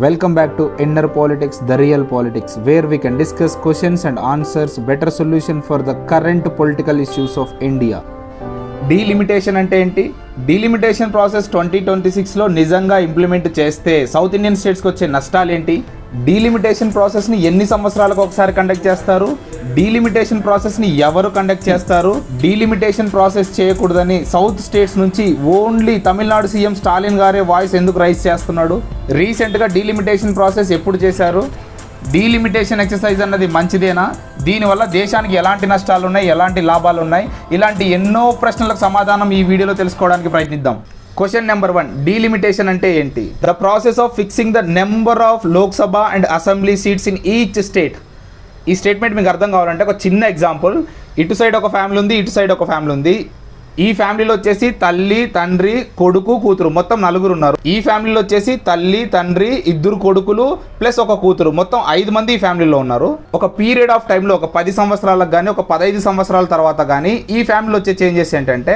Welcome back to Inner Politics, the Real Politics, where we can discuss questions and answers, better solution for the current political issues of India. Delimitation అంటే ఏంటి? Delimitation process 2026లో నిజంగా implement చేస్తే south Indian స్టేట్స్కి వచ్చే నష్టాలు ఏంటి? Delimitation ప్రాసెస్ని ఎన్ని సంవత్సరాలకు ఒకసారి కండక్ట్ చేస్తారు? డీలిమిటేషన్ ప్రాసెస్ని ఎవరు కండక్ట్ చేస్తారు? డీలిమిటేషన్ ప్రాసెస్ చేయకూడదని సౌత్ స్టేట్స్ నుంచి ఓన్లీ తమిళనాడు సీఎం స్టాలిన్ గారే వాయిస్ ఎందుకు రైజ్ చేస్తున్నాడు? రీసెంట్గా డీలిమిటేషన్ ప్రాసెస్ ఎప్పుడు చేశారు? డీలిమిటేషన్ ఎక్సర్సైజ్ అన్నది మంచిదేనా? దీనివల్ల దేశానికి ఎలాంటి నష్టాలు ఉన్నాయి, ఎలాంటి లాభాలు ఉన్నాయి? ఇలాంటి ఎన్నో ప్రశ్నలకు సమాధానం ఈ వీడియోలో తెలుసుకోవడానికి ప్రయత్నిద్దాం. క్వశ్చన్ నెంబర్ 1, డీలిమిటేషన్ అంటే ఏంటి? The process of fixing the number of Lok Sabha and assembly seats in each state. ఈ స్టేట్మెంట్ మీకు అర్థం కావాలంటే ఒక చిన్న ఎగ్జాంపుల్. ఇటు సైడ్ ఒక ఫ్యామిలీ ఉంది, ఇటు సైడ్ ఒక ఫ్యామిలీ ఉంది. ఈ ఫ్యామిలీలో వచ్చేసి తల్లి, తండ్రి, కొడుకు, కూతురు, మొత్తం 4 ఉన్నారు. ఈ ఫ్యామిలీలో వచ్చేసి తల్లి, తండ్రి, 2 కొడుకులు ప్లస్ ఒక కూతురు, మొత్తం 5 మంది ఈ ఫ్యామిలీలో ఉన్నారు. ఒక పీరియడ్ ఆఫ్ టైంలో ఒక 10 సంవత్సరాలకు కానీ ఒక 15 సంవత్సరాల తర్వాత కానీ ఈ ఫ్యామిలీలో వచ్చే చేంజెస్ ఏంటంటే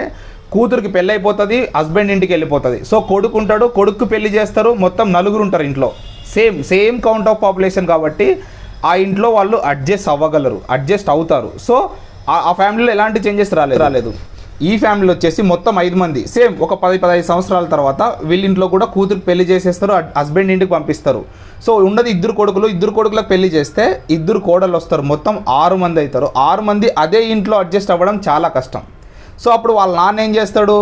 కూతురికి పెళ్ళి అయిపోతుంది, హస్బెండ్ ఇంటికి వెళ్ళిపోతుంది. సో కొడుకు ఉంటాడు, కొడుకు పెళ్లి చేస్తారు, మొత్తం 4 ఉంటారు ఇంట్లో. సేమ్ కౌంట్ ఆఫ్ పాపులేషన్ కాబట్టి ఆ ఇంట్లో వాళ్ళు అడ్జస్ట్ అవుతారు. సో ఆ ఫ్యామిలీలో ఎలాంటి చేంజెస్ రాలేదు. ఈ ఫ్యామిలీలో వచ్చేసి మొత్తం 5 మంది సేమ్ ఒక 10-15 సంవత్సరాల తర్వాత వీళ్ళింట్లో కూడా కూతురికి పెళ్లి చేసేస్తారు, హస్బెండ్ ఇంటికి పంపిస్తారు. సో ఉన్నది 2 కొడుకులకు పెళ్లి చేస్తే 2 కోడలు వస్తారు, మొత్తం 6 మంది అవుతారు. 6 మంది అదే ఇంట్లో అడ్జస్ట్ అవ్వడం చాలా కష్టం. సో అప్పుడు వాళ్ళ నాన్న ఏం చేస్తాడు?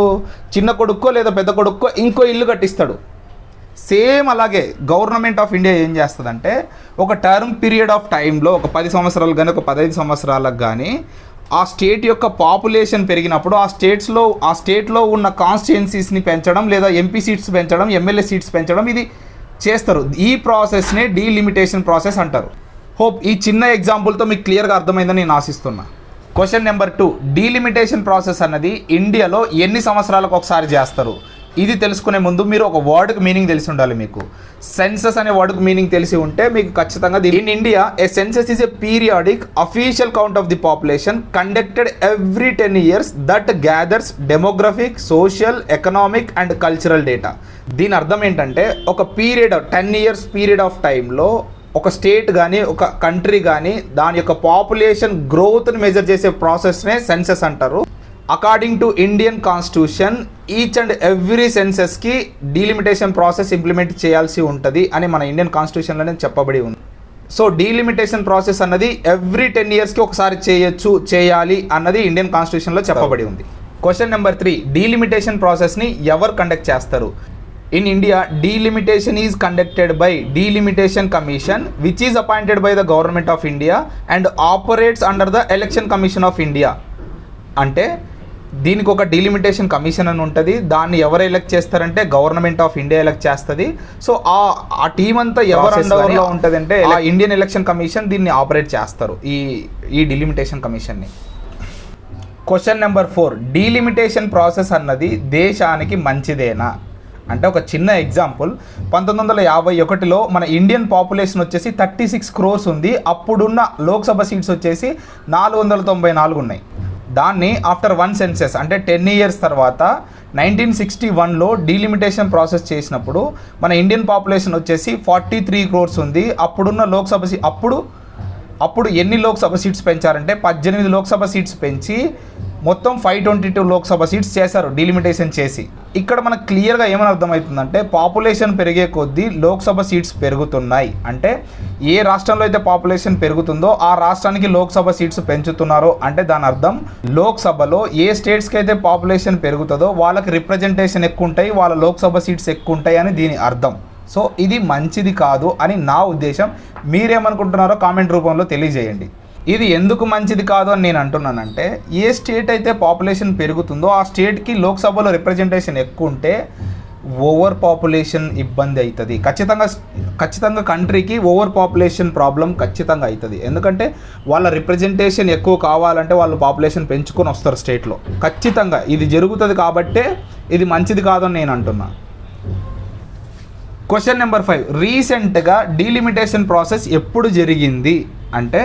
చిన్న కొడుక్కో లేదా పెద్ద కొడుక్కో ఇంకో ఇల్లు కట్టిస్తాడు. సేమ్ అలాగే గవర్నమెంట్ ఆఫ్ ఇండియా ఏం చేస్తుందంటే ఒక టర్మ్ పీరియడ్ ఆఫ్ టైంలో ఒక 10 సంవత్సరాలు కానీ ఒక 15 సంవత్సరాలకు కానీ ఆ స్టేట్ యొక్క పాపులేషన్ పెరిగినప్పుడు ఆ స్టేట్లో ఉన్న కాన్స్టిట్యుయెన్సీస్ని పెంచడం లేదా ఎంపీ సీట్స్ పెంచడం, ఎమ్మెల్యే సీట్స్ పెంచడం ఇది చేస్తారు. ఈ ప్రాసెస్నే డీలిమిటేషన్ ప్రాసెస్ అంటారు. హోప్ ఈ చిన్న ఎగ్జాంపుల్తో మీకు క్లియర్గా అర్థమైందని నేను ఆశిస్తున్నా. క్వశ్చన్ నెంబర్ 2, డీలిమిటేషన్ ప్రాసెస్ అన్నది ఇండియాలో ఎన్ని సంవత్సరాలకు ఒకసారి చేస్తారు? ఇది తెలుసుకునే ముందు మీరు ఒక వర్డ్కి మీనింగ్ తెలిసి ఉండాలి. మీకు సెన్సస్ అనే వర్డ్కి మీనింగ్ తెలిసి ఉంటే మీకు ఖచ్చితంగా in India A census is a periodic official count of the population conducted every 10 years that gathers demographic, social, economic and cultural data. దీని అర్థం ఏంటంటే ఒక పీరియడ్ 10 years పీరియడ్ ఆఫ్ టైంలో ఒక స్టేట్ కానీ ఒక కంట్రీ కానీ దాని యొక్క పాపులేషన్ గ్రోత్ని మెజర్ చేసే ప్రాసెస్నే సెన్సస్ అంటారు. According to Indian constitution each and every సెన్సెస్కి డీలిమిటేషన్ ప్రాసెస్ ఇంప్లిమెంట్ చేయాల్సి ఉంటుంది అని మన ఇండియన్ కాన్స్టిట్యూషన్లోనే చెప్పబడి ఉంది. సో డీలిమిటేషన్ ప్రాసెస్ అన్నది ఎవ్రీ 10 yearsకి ఒకసారి చేయాలి అన్నది ఇండియన్ కాన్స్టిట్యూషన్లో చెప్పబడి ఉంది. క్వశ్చన్ నెంబర్ 3, డీలిమిటేషన్ ప్రాసెస్ని ఎవరు కండక్ట్ చేస్తారు? In India, delimitation is conducted by Delimitation Commission, which is appointed by the Government of India and operates under the Election Commission of India. అంటే దీనికి ఒక డీలిమిటేషన్ కమిషన్ అని ఉంటుంది. దాన్ని ఎవరు ఎలక్ట్ చేస్తారంటే గవర్నమెంట్ ఆఫ్ ఇండియా ఎలక్ట్ చేస్తుంది. So ఆ టీం అంతా ఎవరు అండర్లో ఉంటుంది అంటే ఆ ఇండియన్ ఎలక్షన్ కమిషన్ దీన్ని ఆపరేట్ చేస్తారు, ఈ డీలిమిటేషన్ కమిషన్ని. క్వశ్చన్ నెంబర్ 4, డీలిమిటేషన్ ప్రాసెస్ అన్నది దేశానికి మంచిదేనా? అంటే ఒక చిన్న ఎగ్జాంపుల్. 1951లో మన ఇండియన్ పాపులేషన్ వచ్చేసి 36 crores ఉంది. అప్పుడున్న లోక్సభ సీట్స్ వచ్చేసి 494 ఉన్నాయి. దాన్ని ఆఫ్టర్ 1 సెన్సెస్ అంటే 10 years తర్వాత 1961లో డీలిమిటేషన్ ప్రాసెస్ చేసినప్పుడు మన ఇండియన్ పాపులేషన్ వచ్చేసి 43 crores ఉంది. అప్పుడున్న లోక్సభ అప్పుడు ఎన్ని లోక్సభ సీట్స్ పెంచారంటే 18 లోక్సభ సీట్స్ పెంచి మొత్తం 522 లోక్సభ సీట్స్ చేశారు డీలిమిటేషన్ చేసి. ఇక్కడ మనకు క్లియర్గా ఏమని అర్థమవుతుందంటే పాపులేషన్ పెరిగే కొద్దీ లోక్సభ సీట్స్ పెరుగుతున్నాయి. అంటే ఏ రాష్ట్రంలో అయితే పాపులేషన్ పెరుగుతుందో ఆ రాష్ట్రానికి లోక్సభ సీట్స్ పెంచుతున్నారో అంటే దాని అర్థం లోక్సభలో ఏ స్టేట్స్కి అయితే పాపులేషన్ పెరుగుతుందో వాళ్ళకి రిప్రజెంటేషన్ ఎక్కువ ఉంటాయి, వాళ్ళ లోక్సభ సీట్స్ ఎక్కువ ఉంటాయి అని దీని అర్థం. సో ఇది మంచిది కాదు అని నా ఉద్దేశం. మీరేమనుకుంటున్నారో కామెంట్ రూపంలో తెలియజేయండి. ఇది ఎందుకు మంచిది కాదు అని నేను అంటున్నానంటే ఏ స్టేట్ అయితే పాపులేషన్ పెరుగుతుందో ఆ స్టేట్కి లోక్సభలో రిప్రజెంటేషన్ ఎక్కువ ఉంటే ఓవర్ పాపులేషన్ ఇబ్బంది అవుతుంది. ఖచ్చితంగా కంట్రీకి ఓవర్ పాపులేషన్ ప్రాబ్లం ఖచ్చితంగా అవుతుంది. ఎందుకంటే వాళ్ళ రిప్రజెంటేషన్ ఎక్కువ కావాలంటే వాళ్ళు పాపులేషన్ పెంచుకొని వస్తారు స్టేట్లో. ఖచ్చితంగా ఇది జరుగుతుంది కాబట్టే ఇది మంచిది కాదు అని నేను అంటున్నా. క్వశ్చన్ నెంబర్ 5, రీసెంట్గా డీలిమిటేషన్ ప్రాసెస్ ఎప్పుడు జరిగింది అంటే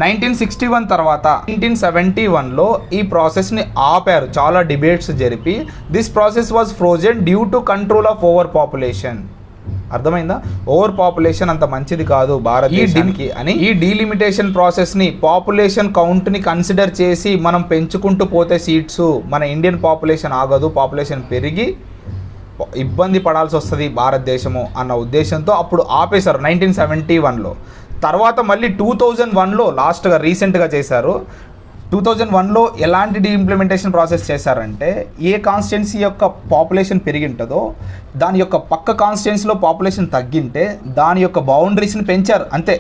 1961 తర్వాత 1971లో ఈ ప్రాసెస్ని ఆపారు. చాలా డిబేట్స్ జరిపి this process was frozen due to control of over population. అర్థమైందా? ఓవర్ పాపులేషన్ అంత మంచిది కాదు భారతదేశానికి అని. ఈ డీలిమిటేషన్ ప్రాసెస్ని పాపులేషన్ కౌంట్ని కన్సిడర్ చేసి మనం పెంచుకుంటూ పోతే సీట్స్ మన ఇండియన్ పాపులేషన్ ఆగదు, పాపులేషన్ పెరిగి ఇబ్బంది పడాల్సి వస్తుంది భారతదేశము అన్న ఉద్దేశంతో అప్పుడు ఆపేశారు 1971లో. తర్వాత మళ్ళీ 2001లో లాస్ట్గా రీసెంట్గా చేశారు. 2001లో ఎలాంటి ఇంప్లిమెంటేషన్ ప్రాసెస్ చేశారంటే, ఏ కాన్స్టిట్యున్సీ యొక్క పాపులేషన్ పెరిగి ఉంటుందో దాని యొక్క పక్క కాన్స్టిట్యున్సీలో పాపులేషన్ తగ్గింటే దాని యొక్క బౌండరీస్ని పెంచారు అంతే,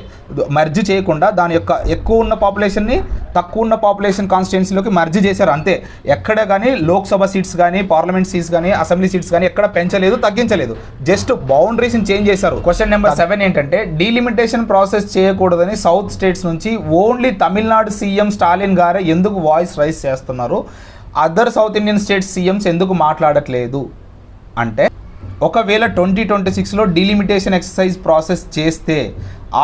మర్జ్ చేయకుండా దాని యొక్క ఎక్కువ ఉన్న పాపులేషన్ని తక్కువ ఉన్న పాపులేషన్ కాన్స్టిట్యున్సీలోకి మర్జ్ చేశారు అంతే. ఎక్కడ కానీ లోక్సభ సీట్స్ కానీ పార్లమెంట్ సీట్స్ కానీ అసెంబ్లీ సీట్స్ కానీ ఎక్కడ పెంచలేదు, తగ్గించలేదు, జస్ట్ బౌండరీస్ని చేంజ్ చేశారు. క్వశ్చన్ నెంబర్ 7 ఏంటంటే, డీలిమిటేషన్ ప్రాసెస్ చేయకూడదని సౌత్ స్టేట్స్ నుంచి ఓన్లీ తమిళనాడు సీఎం స్టాలిన్ గారే ఎందుకు వాయిస్ రైజ్ చేస్తున్నారు, other south Indian states CMs ఎందుకు మాట్లాడట్లేదు అంటే, ఒకవేళ 2026లో డీలిమిటేషన్ ఎక్సర్సైజ్ ప్రాసెస్ చేస్తే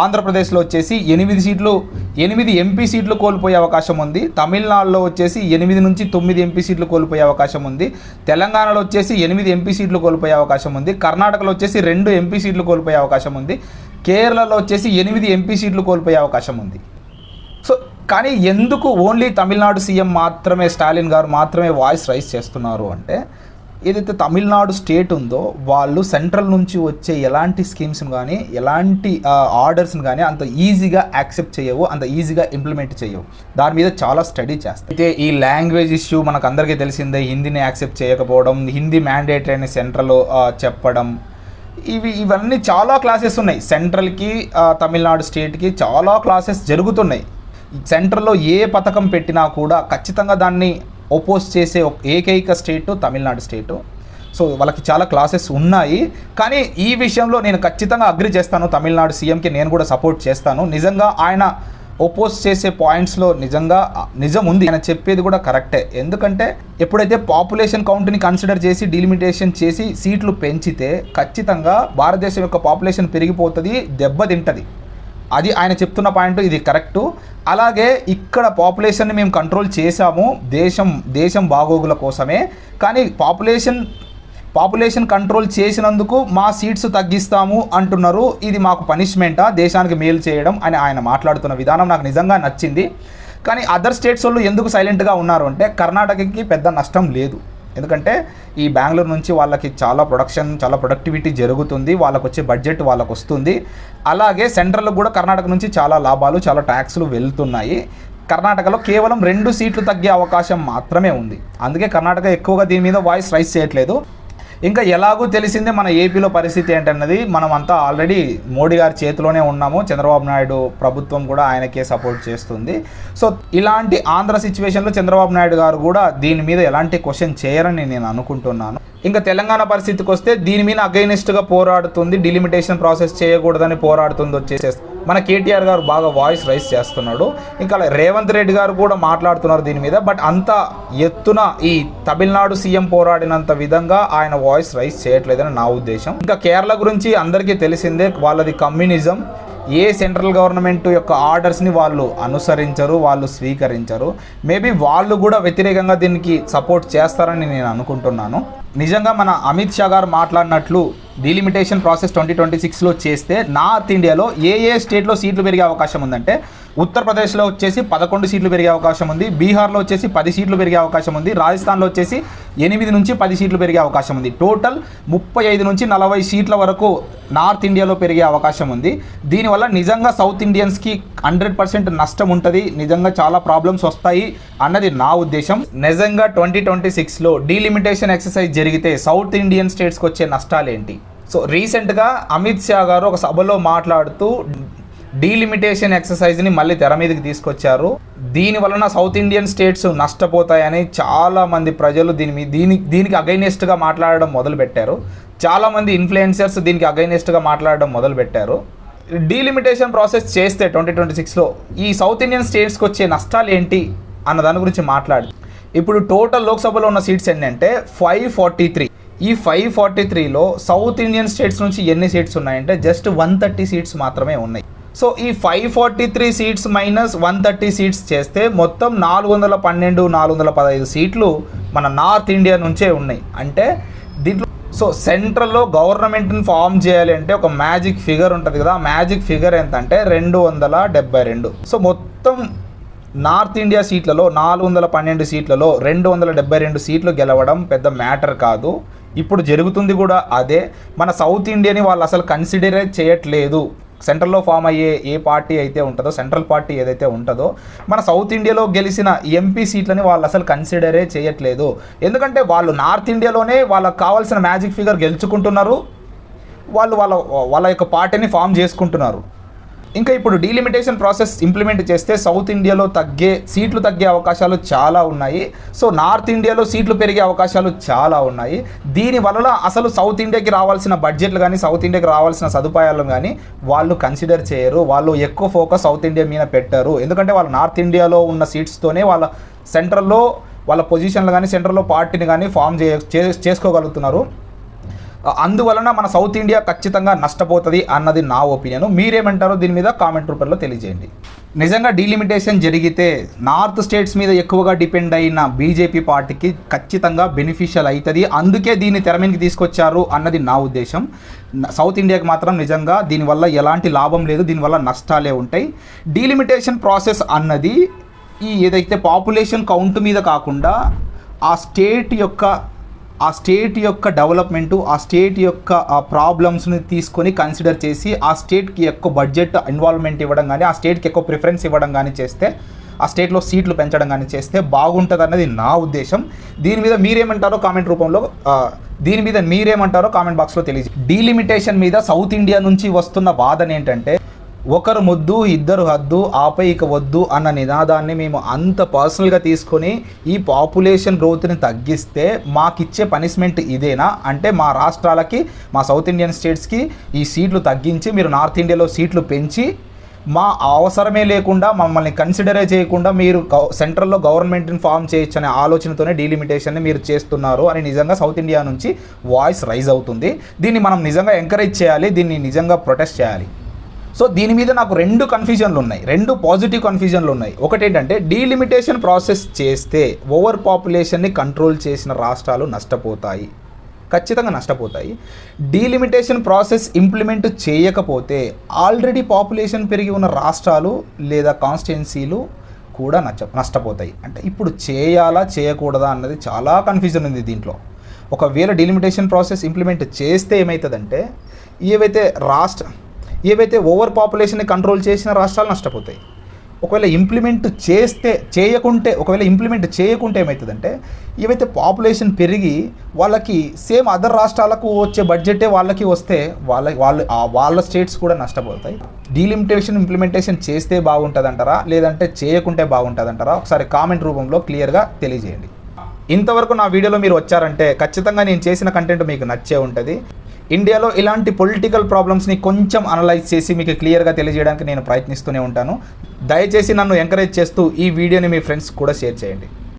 ఆంధ్రప్రదేశ్లో వచ్చేసి 8 ఎంపీ సీట్లు కోల్పోయే అవకాశం ఉంది, తమిళనాడులో వచ్చేసి 8 నుంచి 9 ఎంపీ సీట్లు కోల్పోయే అవకాశం ఉంది, తెలంగాణలో వచ్చేసి 8 ఎంపీ సీట్లు కోల్పోయే అవకాశం ఉంది, కర్ణాటకలో వచ్చేసి 2 ఎంపీ సీట్లు కోల్పోయే అవకాశం ఉంది, కేరళలో వచ్చేసి 8 ఎంపీ సీట్లు కోల్పోయే అవకాశం ఉంది. సో కానీ ఎందుకు ఓన్లీ తమిళనాడు సీఎం మాత్రమే స్టాలిన్ గారు మాత్రమే వాయిస్ రైజ్ చేస్తున్నారు అంటే, ఏదైతే తమిళనాడు స్టేట్ ఉందో వాళ్ళు సెంట్రల్ నుంచి వచ్చే ఎలాంటి స్కీమ్స్ని కానీ ఎలాంటి ఆర్డర్స్ని కానీ అంత ఈజీగా యాక్సెప్ట్ చేయవు, అంత ఈజీగా ఇంప్లిమెంట్ చేయవు. దాని మీద చాలా స్టడీ చేస్తాయి. అయితే ఈ లాంగ్వేజ్ ఇష్యూ మనకు అందరికీ తెలిసిందే, హిందీని యాక్సెప్ట్ చేయకపోవడం, హిందీ మ్యాండేటరీ అని సెంట్రల్ చెప్పడం, ఇవన్నీ చాలా క్లాసెస్ ఉన్నాయి. సెంట్రల్కి తమిళనాడు స్టేట్కి చాలా క్లాసెస్ జరుగుతున్నాయి. సెంట్రల్లో ఏ పథకం పెట్టినా కూడా ఖచ్చితంగా దాన్ని ఒపోజ్ చేసే ఏకైక స్టేటు తమిళనాడు స్టేటు. సో వాళ్ళకి చాలా క్లాసెస్ ఉన్నాయి. కానీ ఈ విషయంలో నేను ఖచ్చితంగా అగ్రి చేస్తాను, తమిళనాడు సీఎంకి నేను కూడా సపోర్ట్ చేస్తాను. నిజంగా ఆయన ఒపోజ్ చేసే పాయింట్స్లో నిజం ఉంది, ఆయన చెప్పేది కూడా కరెక్టే. ఎందుకంటే ఎప్పుడైతే పాపులేషన్ కౌంట్ని కన్సిడర్ చేసి డీలిమిటేషన్ చేసి సీట్లు పెంచితే ఖచ్చితంగా భారతదేశం యొక్క పాపులేషన్ పెరిగిపోతుంది, దెబ్బతింటుంది. అది ఆయన చెప్తున్న పాయింట్, ఇది కరెక్టు. అలాగే ఇక్కడ పాపులేషన్ని మేము కంట్రోల్ చేశాము దేశం బాగోగుల కోసమే, కానీ పాపులేషన్ కంట్రోల్ చేసినందుకు మా సీట్స్ తగ్గిస్తాము అంటున్నారు. ఇది మాకు పనిష్మెంటా, దేశానికి మేలు చేయడం అని ఆయన మాట్లాడుతున్న విధానం నాకు నిజంగా నచ్చింది. కానీ అదర్ స్టేట్స్ వాళ్ళు ఎందుకు సైలెంట్గా ఉన్నారు అంటే, కర్ణాటకకి పెద్ద నష్టం లేదు, ఎందుకంటే ఈ బెంగళూరు నుంచి వాళ్ళకి చాలా ప్రొడక్టివిటీ జరుగుతుంది, వాళ్ళకు వచ్చే బడ్జెట్ వాళ్ళకు వస్తుంది. అలాగే సెంట్రల్లో కూడా కర్ణాటక నుంచి చాలా లాభాలు, చాలా ట్యాక్స్లు వెళ్తున్నాయి. కర్ణాటకలో కేవలం 2 సీట్లు తగ్గే అవకాశం మాత్రమే ఉంది. అందుకే కర్ణాటక ఎక్కువగా దీని మీద వాయిస్ రైజ్ చేయట్లేదు. ఇంకా ఎలాగూ తెలిసిందే మన ఏపీలో పరిస్థితి ఏంటన్నది, మనం అంతా ఆల్రెడీ మోడీ గారి చేతిలోనే ఉన్నాము, చంద్రబాబు నాయుడు ప్రభుత్వం కూడా ఆయనకే సపోర్ట్ చేస్తుంది. సో ఇలాంటి ఆంధ్ర సిచ్యువేషన్లో చంద్రబాబు నాయుడు గారు కూడా దీని మీద ఎలాంటి క్వశ్చన్ చేయరని నేను అనుకుంటున్నాను. ఇంకా తెలంగాణ పరిస్థితికి వస్తే దీని మీద అగైనెస్ట్గా పోరాడుతుంది, డిలిమిటేషన్ ప్రాసెస్ చేయకూడదని పోరాడుతుంది వచ్చేసి మన కేటీఆర్ గారు బాగా వాయిస్ రైజ్ చేస్తున్నాడు. ఇంకా రేవంత్ రెడ్డి గారు కూడా మాట్లాడుతున్నారు దీని మీద. బట్ అంత ఎత్తున ఈ తమిళనాడు సీఎం పోరాడినంత విధంగా ఆయన వాయిస్ రైజ్ చేయట్లేదని నా ఉద్దేశం. ఇంకా కేరళ గురించి అందరికీ తెలిసిందే, వాళ్ళది కమ్యూనిజం. ఏ సెంట్రల్ గవర్నమెంట్ యొక్క ఆర్డర్స్ని వాళ్ళు అనుసరించరు, వాళ్ళు స్వీకరించరు. మేబీ వాళ్ళు కూడా వ్యతిరేకంగా దీనికి సపోర్ట్ చేస్తారని నేను అనుకుంటున్నాను. నిజంగా మన అమిత్ షా గారు మాట్లాడినట్లు డీలిమిటేషన్ ప్రాసెస్ 2026లో చేస్తే నార్త్ ఇండియాలో ఏ స్టేట్లో సీట్లు పెరిగే అవకాశం ఉందంటే, ఉత్తరప్రదేశ్లో వచ్చేసి 11 సీట్లు పెరిగే అవకాశం ఉంది, బీహార్లో వచ్చేసి 10 సీట్లు పెరిగే అవకాశం ఉంది, రాజస్థాన్లో వచ్చేసి 8 నుంచి 10 సీట్లు పెరిగే అవకాశం ఉంది. టోటల్ 35 నుంచి 40 సీట్ల వరకు నార్త్ ఇండియాలో పెరిగే అవకాశం ఉంది. దీనివల్ల నిజంగా సౌత్ ఇండియన్స్కి 100% నష్టం ఉంటుంది, నిజంగా చాలా ప్రాబ్లమ్స్ వస్తాయి అన్నది నా ఉద్దేశం. నిజంగా 2026లో డీలిమిటేషన్ ఎక్సర్సైజ్ జరిగితే సౌత్ ఇండియన్ స్టేట్స్కి వచ్చే నష్టాలు ఏంటి? సో రీసెంట్గా అమిత్ షా గారు ఒక సభలో మాట్లాడుతూ డీలిమిటేషన్ ఎక్సర్సైజ్ని మళ్ళీ తెర మీదకి తీసుకొచ్చారు. దీని వలన సౌత్ ఇండియన్ స్టేట్స్ నష్టపోతాయని చాలామంది ప్రజలు దీనికి అగైనెస్ట్గా మాట్లాడడం మొదలుపెట్టారు. చాలామంది ఇన్ఫ్లుయెన్సర్స్ దీనికి అగైనెస్ట్గా మాట్లాడడం మొదలుపెట్టారు. డీలిమిటేషన్ ప్రాసెస్ చేస్తే 2026లో ఈ సౌత్ ఇండియన్ స్టేట్స్కి వచ్చే నష్టాలు ఏంటి అన్న దాని గురించి మాట్లాడి, ఇప్పుడు టోటల్ లోక్సభలో ఉన్న సీట్స్ ఏంటంటే 543. ఈ 543లో సౌత్ ఇండియన్ స్టేట్స్ నుంచి ఎన్ని సీట్స్ ఉన్నాయంటే జస్ట్ 130 సీట్స్ మాత్రమే ఉన్నాయి. సో ఈ 543 సీట్స్ మైనస్ 130 సీట్స్ చేస్తే మొత్తం 412, 415 సీట్లు మన నార్త్ ఇండియా నుంచే ఉన్నాయి. అంటే దీంట్లో సో సెంట్రల్లో గవర్నమెంట్ని ఫామ్ చేయాలి అంటే ఒక మ్యాజిక్ ఫిగర్ ఉంటుంది కదా, ఆ మ్యాజిక్ ఫిగర్ ఎంత అంటే 272. సో మొత్తం నార్త్ ఇండియా సీట్లలో 412 సీట్లలో 272 సీట్లు గెలవడం పెద్ద మ్యాటర్ కాదు. ఇప్పుడు జరుగుతుంది కూడా అదే. మన సౌత్ ఇండియాని వాళ్ళు అసలు కన్సిడరే చేయట్లేదు. సెంట్రల్లో ఫామ్ అయ్యే ఏ పార్టీ అయితే ఉంటుందో, సెంట్రల్ పార్టీ ఏదైతే ఉంటుందో, మన సౌత్ ఇండియాలో గెలిచిన ఎంపీ సీట్లని వాళ్ళు అసలు కన్సిడరే చేయట్లేదు. ఎందుకంటే వాళ్ళు నార్త్ ఇండియాలోనే వాళ్ళకి కావాల్సిన మ్యాజిక్ ఫిగర్ గెలుచుకుంటున్నారు, వాళ్ళు వాళ్ళ వాళ్ళ యొక్క పార్టీని ఫామ్ చేసుకుంటున్నారు. ఇంకా ఇప్పుడు డీలిమిటేషన్ ప్రాసెస్ ఇంప్లిమెంట్ చేస్తే సౌత్ ఇండియాలో సీట్లు తగ్గే అవకాశాలు చాలా ఉన్నాయి. సో నార్త్ ఇండియాలో సీట్లు పెరిగే అవకాశాలు చాలా ఉన్నాయి. దీనివల్ల అసలు సౌత్ ఇండియాకి రావాల్సిన బడ్జెట్లు కానీ, సౌత్ ఇండియాకి రావాల్సిన సదుపాయాలు కానీ వాళ్ళు కన్సిడర్ చేయరు. వాళ్ళు ఎక్కువ ఫోకస్ సౌత్ ఇండియా మీద పెట్టారు. ఎందుకంటే వాళ్ళు నార్త్ ఇండియాలో ఉన్న సీట్స్తోనే వాళ్ళ సెంట్రల్లో వాళ్ళ పొజిషన్లు కానీ, సెంట్రల్లో పార్టీని కానీ ఫామ్ చేసుకోగలుగుతున్నారు. అందువలన మన సౌత్ ఇండియా ఖచ్చితంగా నష్టపోతుంది అన్నది నా ఒపీనియన్. మీరేమంటారో దీని మీద కామెంట్ రూపంలో తెలియజేయండి. నిజంగా డీలిమిటేషన్ జరిగితే నార్త్ స్టేట్స్ మీద ఎక్కువగా డిపెండ్ అయిన బీజేపీ పార్టీకి ఖచ్చితంగా బెనిఫిషియల్ అవుతుంది. అందుకే దీన్ని తెర మీదకి తీసుకొచ్చారు అన్నది నా ఉద్దేశం. సౌత్ ఇండియాకి మాత్రం నిజంగా దీనివల్ల ఎలాంటి లాభం లేదు, దీనివల్ల నష్టాలే ఉంటాయి. డీలిమిటేషన్ ప్రాసెస్ అన్నది ఏదైతే పాపులేషన్ కౌంట్ మీద కాకుండా ఆ స్టేట్ యొక్క డెవలప్మెంటు, ఆ స్టేట్ యొక్క ప్రాబ్లమ్స్ని తీసుకొని కన్సిడర్ చేసి ఆ స్టేట్కి ఎక్కువ బడ్జెట్ ఇన్వాల్వ్మెంట్ ఇవ్వడం కానీ, ఆ స్టేట్కి ఎక్కువ ప్రిఫరెన్స్ ఇవ్వడం కానీ చేస్తే, ఆ స్టేట్లో సీట్లు పెంచడం కానీ చేస్తే బాగుంటుంది అన్నది నా ఉద్దేశం. దీని మీద మీరేమంటారో కామెంట్ బాక్స్లో తెలియజేయండి. డీలిమిటేషన్ మీద సౌత్ ఇండియా నుంచి వస్తున్న వాదన ఏంటంటే, ఒకరు ముద్దు ఇద్దరు హద్దు ఆపై ఇక వద్దు అన్న నినాదాన్ని మేము అంత పర్సనల్గా తీసుకొని ఈ పాపులేషన్ గ్రోత్ని తగ్గిస్తే మాకిచ్చే పనిష్మెంట్ ఇదేనా అంటే, మా రాష్ట్రాలకి, మా సౌత్ ఇండియన్ స్టేట్స్కి ఈ సీట్లు తగ్గించి మీరు నార్త్ ఇండియాలో సీట్లు పెంచి మా అవసరమే లేకుండా, మమ్మల్ని కన్సిడరే చేయకుండా మీరు సెంట్రల్లో గవర్నమెంట్ని ఫామ్ చేయొచ్చు అనే ఆలోచనతోనే డీలిమిటేషన్ని మీరు చేస్తున్నారు అని నిజంగా సౌత్ ఇండియా నుంచి వాయిస్ రైజ్ అవుతుంది. దీన్ని మనం నిజంగా ఎంకరేజ్ చేయాలి, దీన్ని నిజంగా ప్రొటెస్ట్ చేయాలి. సో దీని మీద నాకు రెండు పాజిటివ్ కన్ఫ్యూజన్లు ఉన్నాయి. ఒకటేంటంటే, డీలిమిటేషన్ ప్రాసెస్ చేస్తే ఓవర్ పాపులేషన్ని కంట్రోల్ చేసిన రాష్ట్రాలు నష్టపోతాయి, ఖచ్చితంగా నష్టపోతాయి. డీలిమిటేషన్ ప్రాసెస్ ఇంప్లిమెంట్ చేయకపోతే ఆల్రెడీ పాపులేషన్ పెరిగి ఉన్న రాష్ట్రాలు లేదా కాన్స్టిట్యున్సీలు కూడా నష్టపోతాయి. అంటే ఇప్పుడు చేయాలా చేయకూడదా అన్నది చాలా కన్ఫ్యూజన్ ఉంది దీంట్లో. ఒకవేళ డీలిమిటేషన్ ప్రాసెస్ ఇంప్లిమెంట్ చేస్తే ఏమవుతుందంటే, ఏవైతే ఓవర్ పాపులేషన్ని కంట్రోల్ చేసిన రాష్ట్రాలు నష్టపోతాయి. ఒకవేళ ఇంప్లిమెంట్ చేయకుంటే ఏమవుతుందంటే, ఏవైతే పాపులేషన్ పెరిగి వాళ్ళకి సేమ్ అదర్ రాష్ట్రాలకు వచ్చే బడ్జెటే వాళ్ళకి వస్తే వాళ్ళ స్టేట్స్ కూడా నష్టపోతాయి. డీలిమిటేషన్ ఇంప్లిమెంటేషన్ చేస్తే బాగుంటుందంటారా, లేదంటే చేయకుంటే బాగుంటుందంటారా? ఒకసారి కామెంట్ రూపంలో క్లియర్గా తెలియజేయండి. ఇంతవరకు నా వీడియోలో మీరు వచ్చారంటే ఖచ్చితంగా నేను చేసిన కంటెంట్ మీకు నచ్చే ఉంటుంది. ఇండియాలో ఇలాంటి పొలిటికల్ ప్రాబ్లమ్స్ని కొంచెం అనలైజ్ చేసి మీకు క్లియర్గా తెలియజేయడానికి నేను ప్రయత్నిస్తూనే ఉంటాను. దయచేసి నన్ను ఎంకరేజ్ చేస్తూ ఈ వీడియోని మీ ఫ్రెండ్స్ కూడా షేర్ చేయండి.